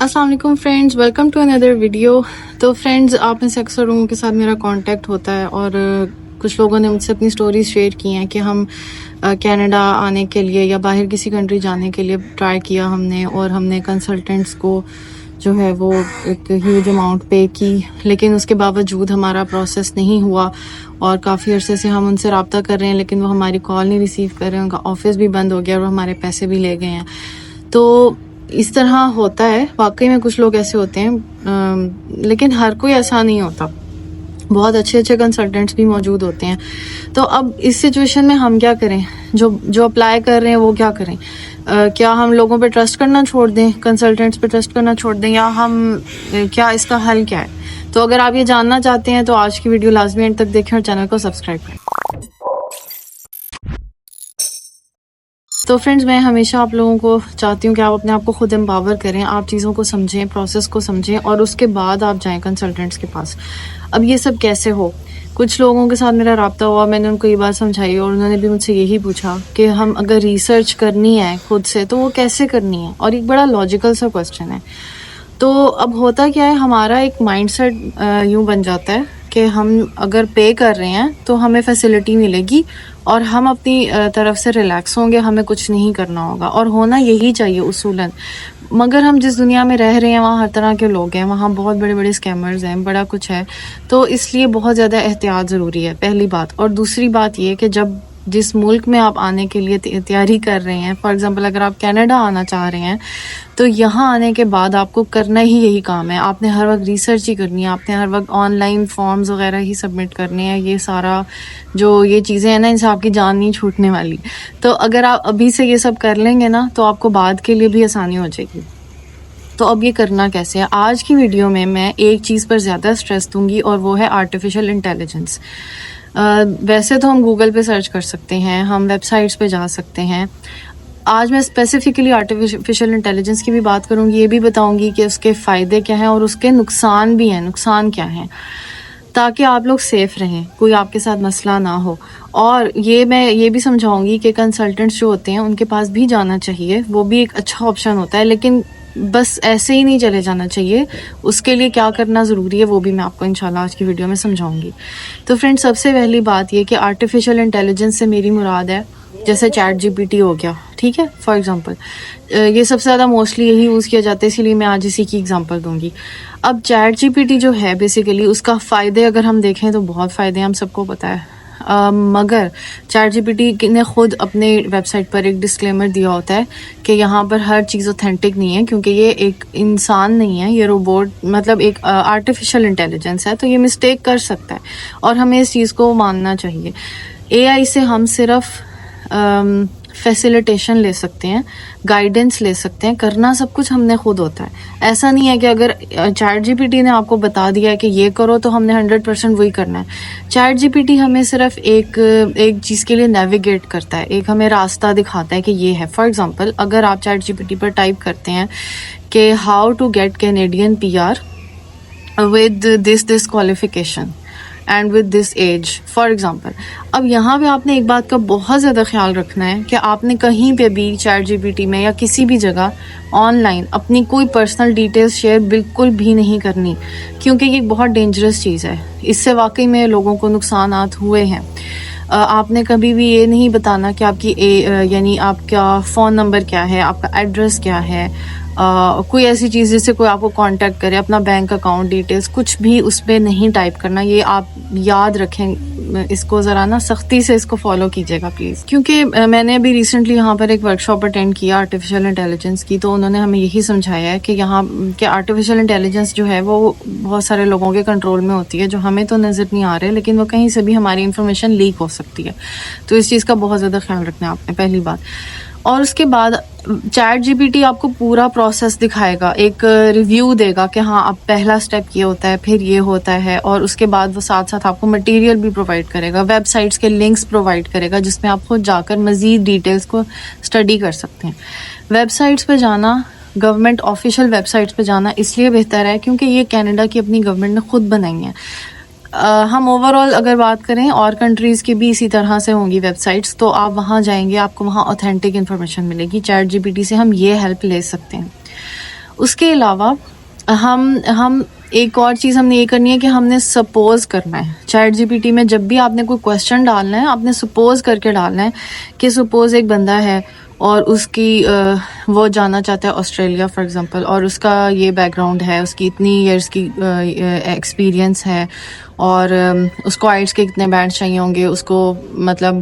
السلام علیکم friends, welcome to another video. تو فرینڈز، آپ میں سے اکثر لوگوں کے ساتھ میرا کانٹیکٹ ہوتا ہے اور کچھ لوگوں نے مجھ سے اپنی سٹوریز شیئر کی ہیں کہ ہم کینیڈا آنے کے لیے یا باہر کسی کنٹری جانے کے لیے ٹرائی کیا ہم نے، اور ہم نے کنسلٹنٹس کو جو ہے وہ ایک ہیوج اماؤنٹ پے کی، لیکن اس کے باوجود ہمارا پروسیس نہیں ہوا اور کافی عرصے سے ہم ان سے رابطہ کر رہے ہیں لیکن وہ ہماری کال نہیں ریسیو کر رہے ہیں، ان کا آفس بھی بند ہو گیا اور ہمارے پیسے بھی لے گئے ہیں۔ تو اس طرح ہوتا ہے، واقعی میں کچھ لوگ ایسے ہوتے ہیں، لیکن ہر کوئی ایسا نہیں ہوتا، بہت اچھے اچھے کنسلٹنٹس بھی موجود ہوتے ہیں۔ تو اب اس سچویشن میں ہم کیا کریں؟ جو اپلائی کر رہے ہیں وہ کیا کریں؟ کیا ہم لوگوں پہ ٹرسٹ کرنا چھوڑ دیں، کنسلٹنٹس پہ ٹرسٹ کرنا چھوڑ دیں، یا ہم کیا اس کا حل کیا ہے؟ تو اگر آپ یہ جاننا چاہتے ہیں تو آج کی ویڈیو لازمی اینڈ تک دیکھیں اور چینل کو سبسکرائب کریں۔ تو فرینڈز، میں ہمیشہ آپ لوگوں کو چاہتی ہوں کہ آپ اپنے آپ کو خود امپاور کریں، آپ چیزوں کو سمجھیں، پروسیس کو سمجھیں، اور اس کے بعد آپ جائیں کنسلٹنٹس کے پاس۔ اب یہ سب کیسے ہو؟ کچھ لوگوں کے ساتھ میرا رابطہ ہوا، میں نے ان کو یہ بات سمجھائی اور انہوں نے بھی مجھ سے یہی پوچھا کہ ہم اگر ریسرچ کرنی ہے خود سے تو وہ کیسے کرنی ہے، اور ایک بڑا لاجیکل سا کوسچن ہے۔ تو اب ہوتا کیا ہے، ہمارا ایک مائنڈ سیٹ یوں بن جاتا ہے کہ ہم اگر پے کر رہے ہیں تو ہمیں فیسلٹی ملے گی اور ہم اپنی طرف سے ریلیکس ہوں گے، ہمیں کچھ نہیں کرنا ہوگا، اور ہونا یہی چاہیے اصولاً۔ مگر ہم جس دنیا میں رہ رہے ہیں وہاں ہر طرح کے لوگ ہیں، وہاں بہت بڑے بڑے اسکیمرز ہیں، بڑا کچھ ہے، تو اس لیے بہت زیادہ احتیاط ضروری ہے، پہلی بات۔ اور دوسری بات یہ کہ جس ملک میں آپ آنے کے لیے تیاری کر رہے ہیں، فار ایگزامپل اگر آپ کینیڈا آنا چاہ رہے ہیں تو یہاں آنے کے بعد آپ کو کرنا ہی یہی کام ہے، آپ نے ہر وقت ریسرچ ہی کرنی ہے، آپ نے ہر وقت آن لائن فارمز وغیرہ ہی سبمٹ کرنے ہیں، یہ سارا جو یہ چیزیں ہیں نا، ان سے آپ کی جان نہیں چھوٹنے والی۔ تو اگر آپ ابھی سے یہ سب کر لیں گے نا تو آپ کو بعد کے لیے بھی آسانی ہو جائے گی۔ تو اب یہ کرنا کیسے ہے؟ آج کی ویڈیو میں ایک چیز پر زیادہ اسٹریس دوں گی، اور وہ ہے آرٹیفیشل انٹیلیجنس۔ ویسے تو ہم گوگل پہ سرچ کر سکتے ہیں، ہم ویب سائٹس پہ جا سکتے ہیں۔ آج میں اسپیسیفکلی آرٹیفیشل انٹیلیجنس کی بھی بات کروں گی، یہ بھی بتاؤں گی کہ اس کے فائدے کیا ہیں اور اس کے نقصان بھی ہیں، نقصان کیا ہیں، تاکہ آپ لوگ سیف رہیں، کوئی آپ کے ساتھ مسئلہ نہ ہو۔ اور میں یہ بھی سمجھاؤں گی کہ کنسلٹنٹس جو ہوتے ہیں ان کے پاس بھی جانا چاہیے، وہ بھی ایک اچھا آپشن ہوتا ہے، لیکن بس ایسے ہی نہیں چلے جانا چاہیے، اس کے لیے کیا کرنا ضروری ہے وہ بھی میں آپ کو انشاءاللہ آج کی ویڈیو میں سمجھاؤں گی۔ تو فرینڈ، سب سے پہلی بات یہ کہ آرٹیفیشل انٹیلیجنس سے میری مراد ہے جیسے چیٹ جی پی ٹی ہو گیا، ٹھیک ہے، فار ایگزامپل یہ سب سے زیادہ موسٹلی یہی یوز کیا جاتا ہے، اسی لیے میں آج اسی کی ایگزامپل دوں گی۔ اب چیٹ جی پی ٹی جو ہے بیسیکلی اس کا فائدے اگر ہم دیکھیں تو بہت فائدے ہیں، ہم سب کو پتہ ہے، مگر چیٹ جی پی ٹی نے خود اپنے ویب سائٹ پر ایک ڈسکلیمر دیا ہوتا ہے کہ یہاں پر ہر چیز اوتھینٹک نہیں ہے، کیونکہ یہ ایک انسان نہیں ہے، یہ روبوٹ، مطلب ایک آرٹیفیشل انٹیلیجنس ہے، تو یہ مسٹیک کر سکتا ہے اور ہمیں اس چیز کو ماننا چاہیے۔ اے آئی سے ہم صرف فیسیلیٹیشن لے سکتے ہیں، گائیڈنس لے سکتے ہیں، کرنا سب کچھ ہم نے خود ہوتا ہے۔ ایسا نہیں ہے کہ اگر چیٹ جی پی ٹی نے آپ کو بتا دیا ہے کہ یہ کرو تو ہم نے 100% وہی کرنا ہے۔ چیٹ جی پی ٹی ہمیں صرف ایک چیز کے لیے نیویگیٹ کرتا ہے، ایک ہمیں راستہ دکھاتا ہے کہ یہ ہے۔ فار ایگزامپل اگر آپ چیٹ جی پی ٹی پر ٹائپ کرتے ہیں کہ how to get Canadian PR with this qualification and with this age, for example, اب یہاں پہ آپ نے ایک بات کا بہت زیادہ خیال رکھنا ہے کہ آپ نے کہیں پہ بھی چیٹ جی پی ٹی میں یا کسی بھی جگہ آن لائن اپنی کوئی پرسنل ڈیٹیلز شیئر بالکل بھی نہیں کرنی، کیونکہ یہ بہت ڈینجرس چیز ہے، اس سے واقعی میں لوگوں کو نقصانات ہوئے ہیں۔ آپ نے کبھی بھی یہ نہیں بتانا کہ آپ کی یعنی آپ کا فون نمبر کیا ہے، آپ کا ایڈریس کیا ہے، کوئی ایسی چیز جس سے کوئی آپ کو کانٹیکٹ کرے، اپنا بینک اکاؤنٹ ڈیٹیلز کچھ بھی اس پہ نہیں ٹائپ کرنا، یہ آپ یاد رکھیں، اس کو ذرا نا سختی سے اس کو فالو کیجیے گا پلیز۔ کیونکہ میں نے ابھی ریسنٹلی یہاں پر ایک ورک شاپ اٹینڈ کیا آرٹیفیشل انٹیلیجنس کی، تو انہوں نے ہمیں یہی سمجھایا ہے کہ یہاں کہ آرٹیفیشل انٹیلیجنس جو ہے وہ بہت سارے لوگوں کے کنٹرول میں ہوتی ہے، جو ہمیں تو نظر نہیں آ رہے، لیکن وہ کہیں سے بھی ہماری انفارمیشن لیک ہو سکتی ہے، تو اس چیز کا بہت زیادہ خیال رکھنا ہے آپ نے، پہلی بات۔ اور اس کے بعد چیٹ جی پی ٹی آپ کو پورا پروسیس دکھائے گا، ایک ریویو دے گا کہ ہاں اب پہلا سٹیپ یہ ہوتا ہے، پھر یہ ہوتا ہے، اور اس کے بعد وہ ساتھ ساتھ آپ کو مٹیریل بھی پرووائڈ کرے گا، ویب سائٹس کے لنکس پرووائڈ کرے گا، جس میں آپ خود جا کر مزید ڈیٹیلز کو اسٹڈی کر سکتے ہیں۔ ویب سائٹس پہ جانا، گورنمنٹ آفیشیل ویب سائٹس پہ جانا اس لیے بہتر ہے کیونکہ یہ کینیڈا کی اپنی گورنمنٹ نے خود بنائی ہیں۔ ہم اوور آل اگر بات کریں اور کنٹریز کی بھی اسی طرح سے ہوں گی ویب سائٹس، تو آپ وہاں جائیں گے، آپ کو وہاں اوتھینٹک انفارمیشن ملے گی۔ چیٹ جی پی ٹی سے ہم یہ ہیلپ لے سکتے ہیں۔ اس کے علاوہ ہم ایک اور چیز ہم نے یہ کرنی ہے کہ ہم نے سپوز کرنا ہے. چیٹ جی پی ٹی میں جب بھی آپ نے کوئی کویشچن ڈالنا ہے آپ نے سپوز کر کے ڈالنا ہے کہ سپوز ایک بندہ ہے اور اس کی وہ جانا چاہتا ہے آسٹریلیا فار ایگزامپل، اور اس کا یہ بیک گراؤنڈ ہے، اس کی اتنی ایئرس کی ایکسپیرینس ہے، اور اس کو آئلٹس کے کتنے بینڈ چاہیے ہوں گے، اس کو مطلب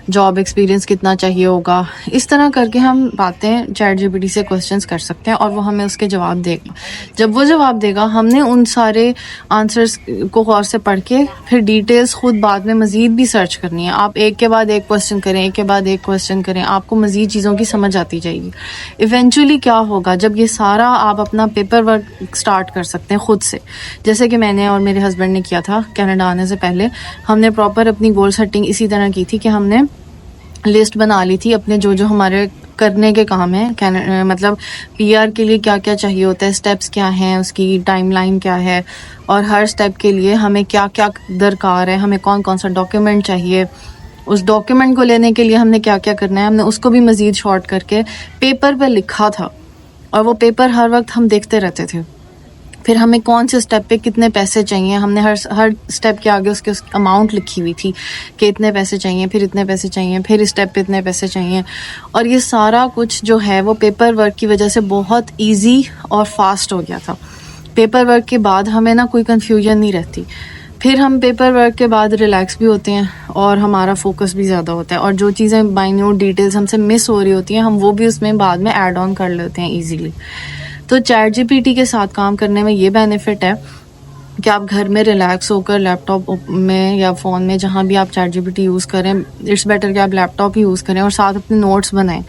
جاب ایکسپیرینس کتنا چاہیے ہوگا. اس طرح کر کے ہم باتیں چیٹ جی پی ٹی سے کویشچنس کر سکتے ہیں اور وہ ہمیں اس کے جواب دے گا. جب وہ جواب دے گا ہم نے ان سارے آنسرس کو غور سے پڑھ کے پھر ڈیٹیلز خود بعد میں مزید بھی سرچ کرنی ہے. آپ ایک کے بعد ایک کویشچن کریں، ایک کے بعد ایک کویشچن کریں، آپ کو مزید چیزوں کی سمجھ آتی جائے گی. ایونچولی کیا ہوگا جب یہ سارا آپ اپنا پیپر ورک سٹارٹ کر سکتے ہیں خود سے، جیسے کہ میں نے اور میرے ہسبینڈ نے کیا تھا کینیڈا آنے سے پہلے. ہم نے پراپر اپنی گول سیٹنگ اسی طرح کی تھی کہ ہم نے لسٹ بنا لی تھی اپنے جو ہمارے کرنے کے کام ہیں، مطلب پی آر کے لیے کیا کیا چاہیے ہوتا ہے، اسٹیپس کیا ہیں، اس کی ٹائم لائن کیا ہے، اور ہر اسٹیپ کے لیے ہمیں کیا کیا درکار ہے، ہمیں کون کون سا ڈاکیومنٹ چاہیے، اس ڈاکیومنٹ کو لینے کے لیے ہم نے کیا کیا کرنا ہے، ہم نے اس کو بھی مزید شارٹ کر کے پیپر پہ لکھا تھا. اور وہ پیپر ہر وقت ہم دیکھتے رہتے تھے. پھر ہمیں کون سے اسٹیپ پہ کتنے پیسے چاہیے، ہم نے ہر اسٹیپ کے آگے اس کے اماؤنٹ لکھی ہوئی تھی کہ اتنے پیسے چاہیے، پھر اتنے پیسے چاہیے، پھر اسٹیپ پہ اتنے پیسے چاہیے. اور یہ سارا کچھ جو ہے وہ پیپر ورک کی وجہ سے بہت ایزی اور فاسٹ ہو گیا تھا. پیپر ورک کے بعد ہمیں نا کوئی کنفیوژن نہیں رہتی. پھر ہم پیپر ورک کے بعد ریلیکس بھی ہوتے ہیں اور ہمارا فوکس بھی زیادہ ہوتا ہے، اور جو چیزیں مائنیوٹ ڈیٹیلز ہم سے مس ہو رہی ہوتی ہیں ہم وہ بھی اس میں بعد میں ایڈ آن کر لیتے ہیں ایزیلی. تو چیٹ جی پی ٹی کے ساتھ کام کرنے میں یہ بینیفٹ ہے کہ آپ گھر میں ریلیکس ہو کر لیپ ٹاپ میں یا فون میں جہاں بھی آپ ChatGPT use کریں، اٹس بیٹر کہ آپ لیپ ٹاپ ہی یوز کریں اور ساتھ اپنے نوٹس بنائیں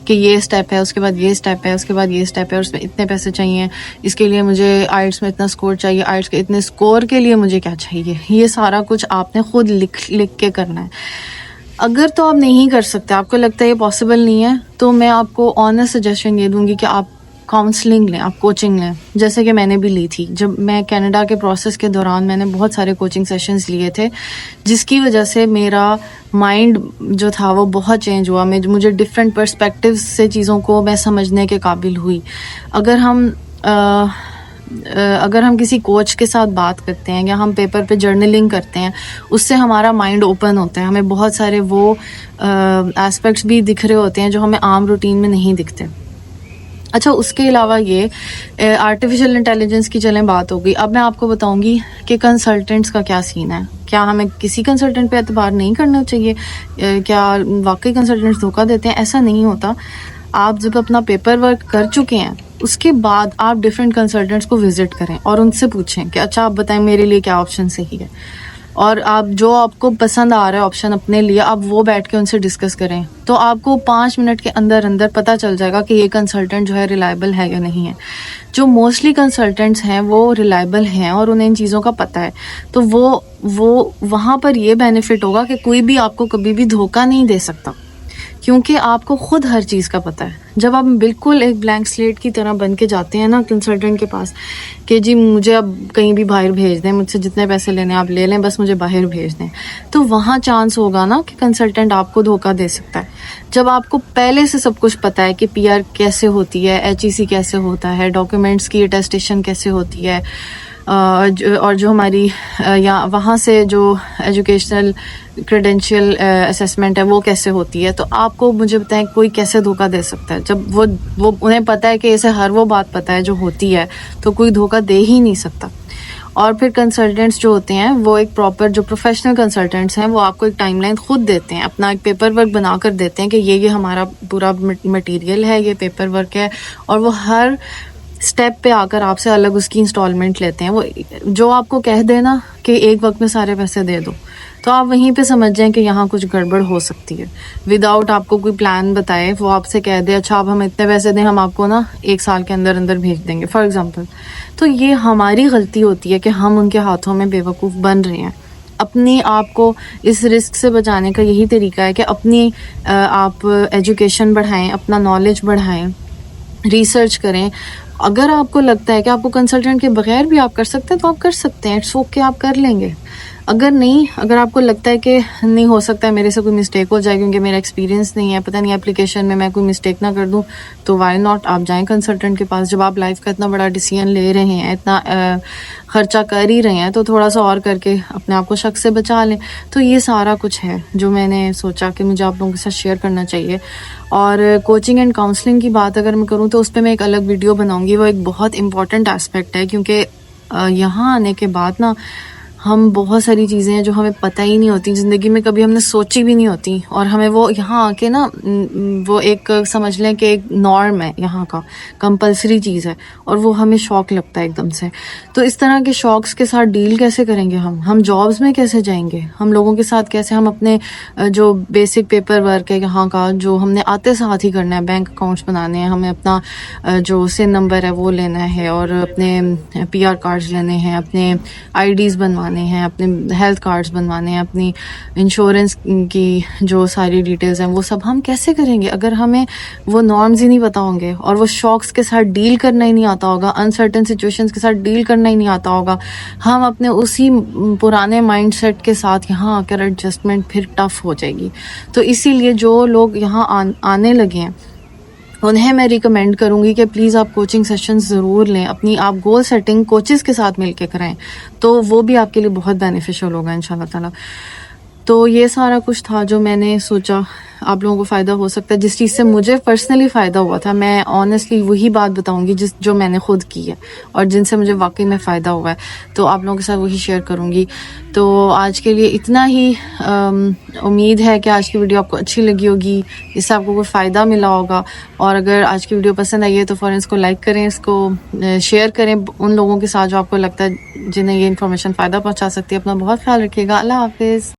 کہ یہ اسٹیپ ہے، اس کے بعد یہ اسٹیپ ہے، اس کے بعد یہ اسٹیپ ہے، اور اس میں اتنے پیسے چاہیے، اس کے لیے مجھے آئلٹس میں اتنا اسکور چاہیے، آئلٹس کے اتنے اسکور کے لیے مجھے کیا چاہیے. یہ سارا کچھ آپ نے خود لکھ کے کرنا ہے. اگر تو آپ نہیں کر سکتے، آپ کو لگتا ہے یہ پاسبل نہیں ہے، تو میں آپ کو آنیسٹ سجیشن یہ دوں گی کہ آپ کاؤنسلنگ لیں، آپ کوچنگ لیں، جیسے کہ میں نے بھی لی تھی. جب میں کینیڈا کے پروسیس کے دوران میں نے بہت سارے کوچنگ سیشنز لیے تھے، جس کی وجہ سے میرا مائنڈ جو تھا وہ بہت چینج ہوا. مجھے ڈفرینٹ پرسپیکٹیو سے چیزوں کو میں سمجھنے کے قابل ہوئی. اگر ہم کسی کوچ کے ساتھ بات کرتے ہیں یا ہم پیپر پہ جرنلنگ کرتے ہیں، اس سے ہمارا مائنڈ اوپن ہوتا ہے، ہمیں بہت سارے وہ ایسپیکٹس بھی دکھ رہے ہوتے ہیں جو ہمیں عام روٹین میں نہیں دکھتے. اچھا، اس کے علاوہ یہ آرٹیفیشیل انٹیلیجنس کی چلیں بات ہو گئی. اب میں آپ کو بتاؤں گی کہ کنسلٹنٹس کا کیا سین ہے. کیا ہمیں کسی کنسلٹنٹ پہ اعتبار نہیں کرنا چاہیے؟ کیا واقعی کنسلٹنٹس دھوکہ دیتے ہیں؟ ایسا نہیں ہوتا. آپ جب اپنا پیپر ورک کر چکے ہیں اس کے بعد آپ ڈفرینٹ کنسلٹنٹس کو وزٹ کریں اور ان سے پوچھیں کہ اچھا آپ بتائیں میرے لیے کیا آپشن صحیح ہے، اور آپ جو آپ کو پسند آ رہا ہے آپشن اپنے لیے آپ وہ بیٹھ کے ان سے ڈسکس کریں. تو آپ کو 5 منٹ کے اندر پتہ چل جائے گا کہ یہ کنسلٹنٹ جو ہے ریلائبل ہے یا نہیں ہے. جو موسٹلی کنسلٹنٹس ہیں وہ ریلائبل ہیں اور انہیں ان چیزوں کا پتہ ہے، تو وہ وہاں پر یہ بینیفٹ ہوگا کہ کوئی بھی آپ کو کبھی بھی دھوکہ نہیں دے سکتا، کیونکہ آپ کو خود ہر چیز کا پتہ ہے. جب آپ بالکل ایک بلینک سلیٹ کی طرح بن کے جاتے ہیں نا کنسلٹنٹ کے پاس کہ جی مجھے اب کہیں بھی باہر بھیج دیں، مجھ سے جتنے پیسے لینے آپ لے لیں، بس مجھے باہر بھیج دیں، تو وہاں چانس ہوگا نا کہ کنسلٹنٹ آپ کو دھوکہ دے سکتا ہے. جب آپ کو پہلے سے سب کچھ پتہ ہے کہ پی آر کیسے ہوتی ہے، ایچ ای سی کیسے ہوتا ہے، ڈاکیومنٹس کی اٹیسٹیشن کیسے ہوتی ہے، اور جو ہماری یا وہاں سے جو ایجوکیشنل کریڈینشیل اسیسمنٹ ہے وہ کیسے ہوتی ہے، تو آپ کو مجھے بتائیں کوئی کیسے دھوکہ دے سکتا ہے جب وہ انہیں پتہ ہے کہ اسے ہر وہ بات پتہ ہے جو ہوتی ہے، تو کوئی دھوکہ دے ہی نہیں سکتا. اور پھر کنسلٹنٹس جو ہوتے ہیں وہ ایک پراپر جو پروفیشنل کنسلٹنٹس ہیں وہ آپ کو ایک ٹائم لائن خود دیتے ہیں، اپنا ایک پیپر ورک بنا کر دیتے ہیں کہ یہ ہمارا پورا مٹیریل ہے، یہ پیپر ورک ہے، اور وہ ہر اسٹیپ پہ آ کر آپ سے الگ اس کی انسٹالمنٹ لیتے ہیں. وہ جو آپ کو کہہ دے نا کہ ایک وقت میں سارے پیسے دے دو، تو آپ وہیں پہ سمجھ جائیں کہ یہاں کچھ گڑبڑ ہو سکتی ہے. وداؤٹ آپ کو کوئی پلان بتائے وہ آپ سے کہہ دے اچھا آپ ہمیں اتنے پیسے دیں، ہم آپ کو نا 1 سال کے اندر بھیج دیں گے فار ایگزامپل. تو یہ ہماری غلطی ہوتی ہے کہ ہم ان کے ہاتھوں میں بے وقوف بن رہے ہیں. اپنے آپ کو اس رسک سے بچانے کا یہی طریقہ ہے کہ اپنی آپ ایجوکیشن بڑھائیں، اپنا نالج بڑھائیں، ریسرچ کریں. اگر آپ کو لگتا ہے کہ آپ کو کنسلٹنٹ کے بغیر بھی آپ کر سکتے ہیں تو آپ کر سکتے ہیں، اٹس اوکے، آپ کر لیں گے. اگر نہیں، اگر آپ کو لگتا ہے کہ نہیں ہو سکتا ہے میرے سے کوئی مسٹیک ہو جائے کیونکہ میرا ایکسپیرینس نہیں ہے، پتہ نہیں اپلیکیشن میں کوئی مسٹیک نہ کر دوں، تو وائی ناٹ، آپ جائیں کنسلٹنٹ کے پاس. جب آپ لائف کا اتنا بڑا ڈیسیژن لے رہے ہیں، اتنا خرچہ کر ہی رہے ہیں، تو تھوڑا سا اور کر کے اپنے آپ کو شک سے بچا لیں. تو یہ سارا کچھ ہے جو میں نے سوچا کہ مجھے آپ لوگوں کے ساتھ شیئر کرنا چاہیے. اور کوچنگ اینڈ کاؤنسلنگ کی بات اگر میں کروں تو اس پہ میں ایک الگ ویڈیو بناؤں گی. وہ ایک بہت امپورٹنٹ اسپیکٹ ہے، کیونکہ یہاں آنے کے بعد نا ہم بہت ساری چیزیں ہیں جو ہمیں پتہ ہی نہیں ہوتی، زندگی میں کبھی ہم نے سوچی بھی نہیں ہوتی، اور ہمیں وہ یہاں آ کے نا وہ ایک سمجھ لیں کہ ایک نارم ہے، یہاں کا کمپلسری چیز ہے، اور وہ ہمیں شوق لگتا ہے ایک دم سے. تو اس طرح کے شوقس کے ساتھ ڈیل کیسے کریں گے ہم جابس میں کیسے جائیں گے، ہم لوگوں کے ساتھ کیسے، ہم اپنے جو بیسک پیپر ورک ہے یہاں کا جو ہم نے آتے ساتھ ہی کرنا ہے، بینک اکاؤنٹس بنانے ہیں، ہمیں اپنا جو سن نمبر ہے وہ لینا ہے، اور اپنے پی آر کارڈز لینے ہیں، اپنے آئی ڈیز بنوانے ہیں، اپنے ہیلتھ کارڈز بنوانے ہیں، اپنی انشورنس کی جو ساری ڈیٹیلز ہیں وہ سب ہم کیسے کریں گے اگر ہمیں وہ نارمز ہی نہیں پتہ ہوں گے، اور وہ شوقس کے ساتھ ڈیل کرنا ہی نہیں آتا ہوگا، انسرٹن سچویشنز کے ساتھ ڈیل کرنا ہی نہیں آتا ہوگا. ہم اپنے اسی پرانے مائنڈ سیٹ کے ساتھ یہاں آ کر ایڈجسٹمنٹ پھر ٹف ہو جائے گی. تو اسی لیے جو لوگ یہاں آنے لگے ہیں انہیں میں ریکمینڈ کروں گی کہ پلیز آپ کوچنگ سیشنز ضرور لیں، اپنی آپ گول سیٹنگ کوچز کے ساتھ مل کے کریں، تو وہ بھی آپ کے لیے بہت بینیفیشل ہوگا انشاءاللہ تعالیٰ. تو یہ سارا کچھ تھا جو میں نے سوچا آپ لوگوں کو فائدہ ہو سکتا ہے. جس چیز سے مجھے پرسنلی فائدہ ہوا تھا، میں آنیسٹلی وہی بات بتاؤں گی جو میں نے خود کی ہے اور جن سے مجھے واقعی میں فائدہ ہوا ہے، تو آپ لوگوں کے ساتھ وہی شیئر کروں گی. تو آج کے لیے اتنا ہی. امید ہے کہ آج کی ویڈیو آپ کو اچھی لگی ہوگی، اس سے آپ کو کوئی فائدہ ملا ہوگا. اور اگر آج کی ویڈیو پسند آئی ہے تو فوراً اس کو لائک کریں، اس کو شیئر کریں ان لوگوں کے ساتھ جو آپ کو لگتا ہے جنہیں یہ انفارمیشن فائدہ پہنچا سکتی ہے. اپنا بہت خیال رکھیے گا. اللہ حافظ.